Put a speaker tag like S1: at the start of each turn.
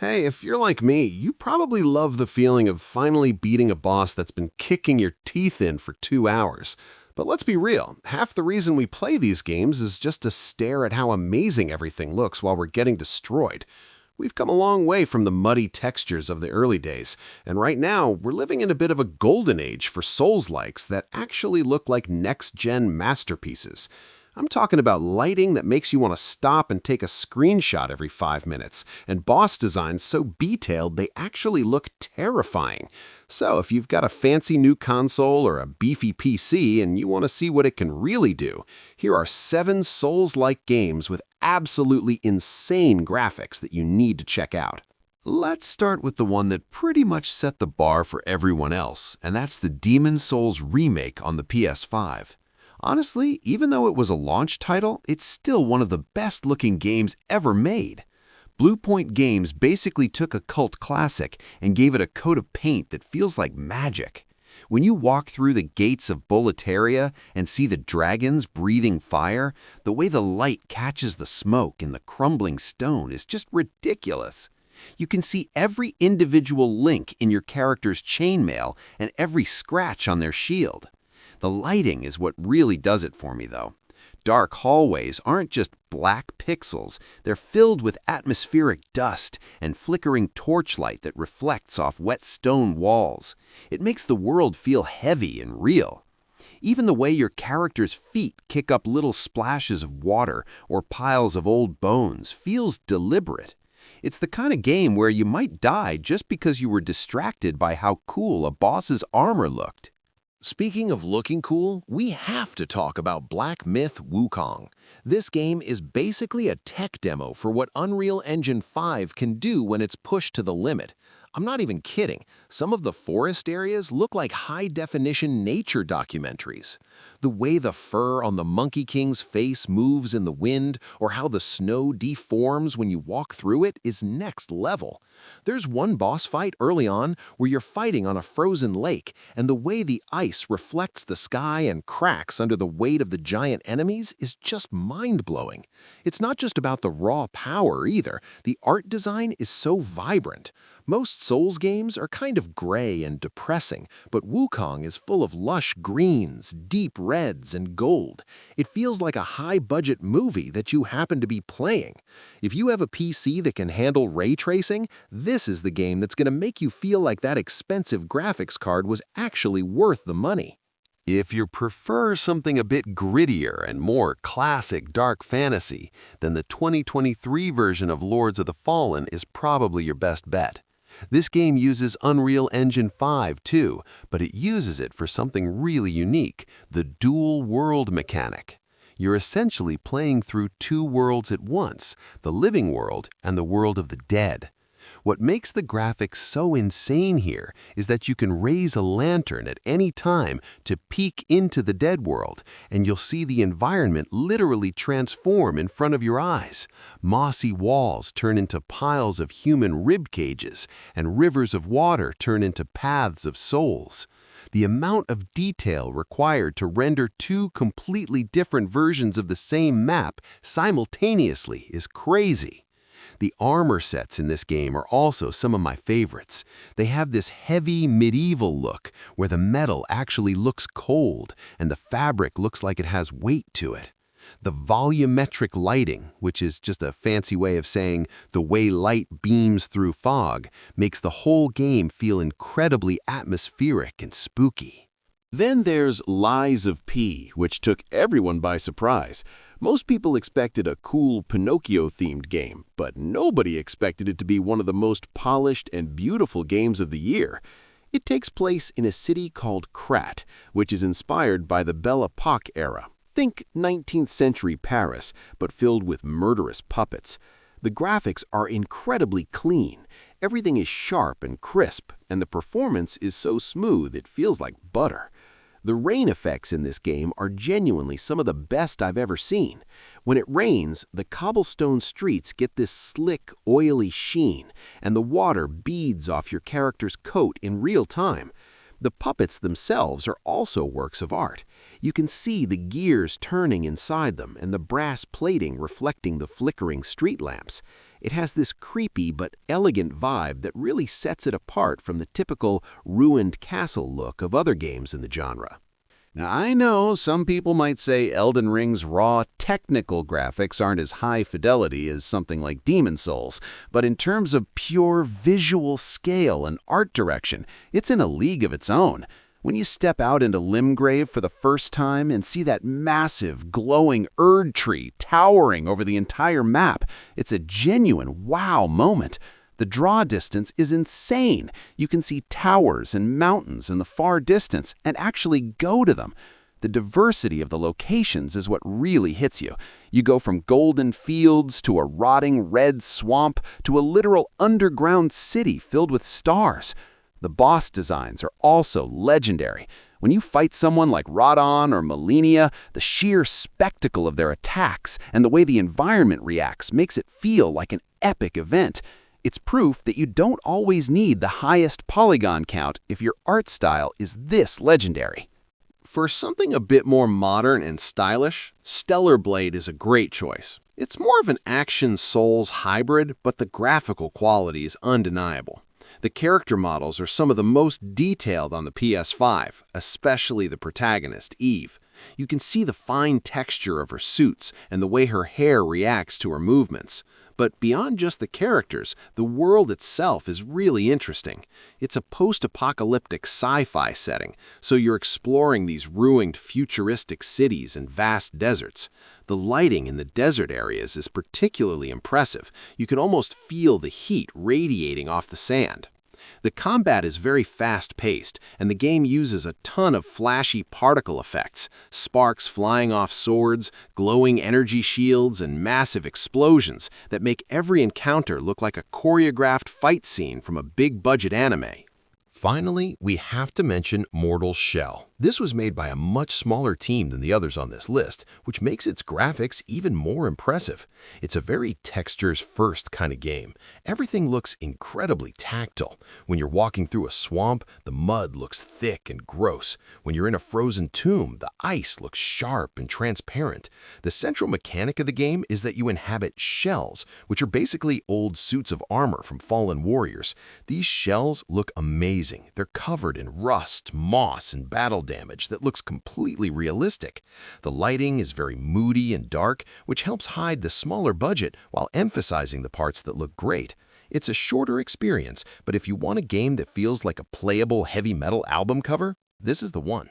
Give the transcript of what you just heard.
S1: Hey, if you're like me, you probably love the feeling of finally beating a boss that's been kicking your teeth in for 2 hours. But let's be real, half the reason we play these games is just to stare at how amazing everything looks while we're getting destroyed. We've come a long way from the muddy textures of the early days, and right now we're living in a bit of a golden age for Souls-likes that actually look like next-gen masterpieces. I'm talking about lighting that makes you want to stop and take a screenshot every 5 minutes, and boss designs so detailed they actually look terrifying. So if you've got a fancy new console or a beefy PC and you want to see what it can really do, here are 7 Souls-like games with absolutely insane graphics that you need to check out.
S2: Let's start with the one that pretty much set the bar for everyone else, and that's the Demon Souls remake on the PS5. Honestly, even though it was a launch title, it's still one of the best-looking games ever made. Bluepoint Games basically took a cult classic and gave it a coat of paint that feels like magic. When you walk through the gates of Boletaria and see the dragons breathing fire, the way the light catches the smoke in the crumbling stone is just ridiculous. You can see every individual link in your character's chainmail and every scratch on their shield. The lighting is what really does it for me, though. Dark hallways aren't just black pixels, they're filled with atmospheric dust and flickering torchlight that reflects off wet stone walls. It makes the world feel heavy and real. Even the way your character's feet kick up little splashes of water or piles of old bones feels deliberate. It's the kind of game where you might die just because you were distracted by how cool a boss's armor looked.
S3: Speaking of looking cool, we have to talk about Black Myth Wukong. This game is basically a tech demo for what Unreal Engine 5 can do when it's pushed to the limit. I'm not even kidding. Some of the forest areas look like high-definition nature documentaries. The way the fur on the Monkey King's face moves in the wind, or how the snow deforms when you walk through it, is next level. There's one boss fight early on where you're fighting on a frozen lake, and the way the ice reflects the sky and cracks under the weight of the giant enemies is just mind-blowing. It's not just about the raw power either. The art design is so vibrant. Most Souls games are kind of gray and depressing, but Wukong is full of lush greens, deep reds, and gold. It feels like a high-budget movie that you happen to be playing. If you have a PC that can handle ray tracing, this is the game that's going to make you feel like that expensive graphics card was actually worth the money.
S2: If you prefer something a bit grittier and more classic dark fantasy, then the 2023 version of Lords of the Fallen is probably your best bet. This game uses Unreal Engine 5 too, but it uses it for something really unique, the dual world mechanic. You're essentially playing through 2 worlds at once, the living world and the world of the dead. What makes the graphics so insane here is that you can raise a lantern at any time to peek into the dead world, and you'll see the environment literally transform in front of your eyes. Mossy walls turn into piles of human rib cages, and rivers of water turn into paths of souls. The amount of detail required to render 2 completely different versions of the same map simultaneously is crazy. The armor sets in this game are also some of my favorites. They have this heavy medieval look where the metal actually looks cold and the fabric looks like it has weight to it. The volumetric lighting, which is just a fancy way of saying the way light beams through fog, makes the whole game feel incredibly atmospheric and spooky.
S1: Then there's Lies of P, which took everyone by surprise. Most people expected a cool Pinocchio-themed game, but nobody expected it to be one of the most polished and beautiful games of the year. It takes place in a city called Krat, which is inspired by the Belle Epoque era. Think 19th century Paris, but filled with murderous puppets. The graphics are incredibly clean. Everything is sharp and crisp, and the performance is so smooth it feels like butter. The rain effects in this game are genuinely some of the best I've ever seen. When it rains, the cobblestone streets get this slick, oily sheen, and the water beads off your character's coat in real time. The puppets themselves are also works of art. You can see the gears turning inside them and the brass plating reflecting the flickering street lamps. It has this creepy but elegant vibe that really sets it apart from the typical ruined castle look of other games in the genre. Now, I know some people might say Elden Ring's raw technical graphics aren't as high fidelity as something like Demon Souls, but in terms of pure visual scale and art direction, it's in a league of its own. When you step out into Limgrave for the first time and see that massive, glowing Erd tree towering over the entire map, it's a genuine wow moment. The draw distance is insane. You can see towers and mountains in the far distance and actually go to them. The diversity of the locations is what really hits you. You go from golden fields to a rotting red swamp to a literal underground city filled with stars. The boss designs are also legendary. When you fight someone like Radon or Malenia, the sheer spectacle of their attacks and the way the environment reacts makes it feel like an epic event. It's proof that you don't always need the highest polygon count if your art style is this legendary.
S3: For something a bit more modern and stylish, Stellar Blade is a great choice. It's more of an action Souls hybrid, but the graphical quality is undeniable. The character models are some of the most detailed on the PS5, especially the protagonist, Eve. You can see the fine texture of her suits and the way her hair reacts to her movements. But beyond just the characters, the world itself is really interesting. It's a post-apocalyptic sci-fi setting, so you're exploring these ruined futuristic cities and vast deserts. The lighting in the desert areas is particularly impressive. You can almost feel the heat radiating off the sand. The combat is very fast-paced, and the game uses a ton of flashy particle effects, sparks flying off swords, glowing energy shields, and massive explosions that make every encounter look like a choreographed fight scene from a big-budget anime.
S2: Finally, we have to mention Mortal Shell. This was made by a much smaller team than the others on this list, which makes its graphics even more impressive. It's a very textures-first kind of game. Everything looks incredibly tactile. When you're walking through a swamp, the mud looks thick and gross. When you're in a frozen tomb, the ice looks sharp and transparent. The central mechanic of the game is that you inhabit shells, which are basically old suits of armor from fallen warriors. These shells look amazing. They're covered in rust, moss, and battle damage that looks completely realistic. The lighting is very moody and dark, which helps hide the smaller budget while emphasizing the parts that look great. It's a shorter experience, but if you want a game that feels like a playable heavy metal album cover, this is the one.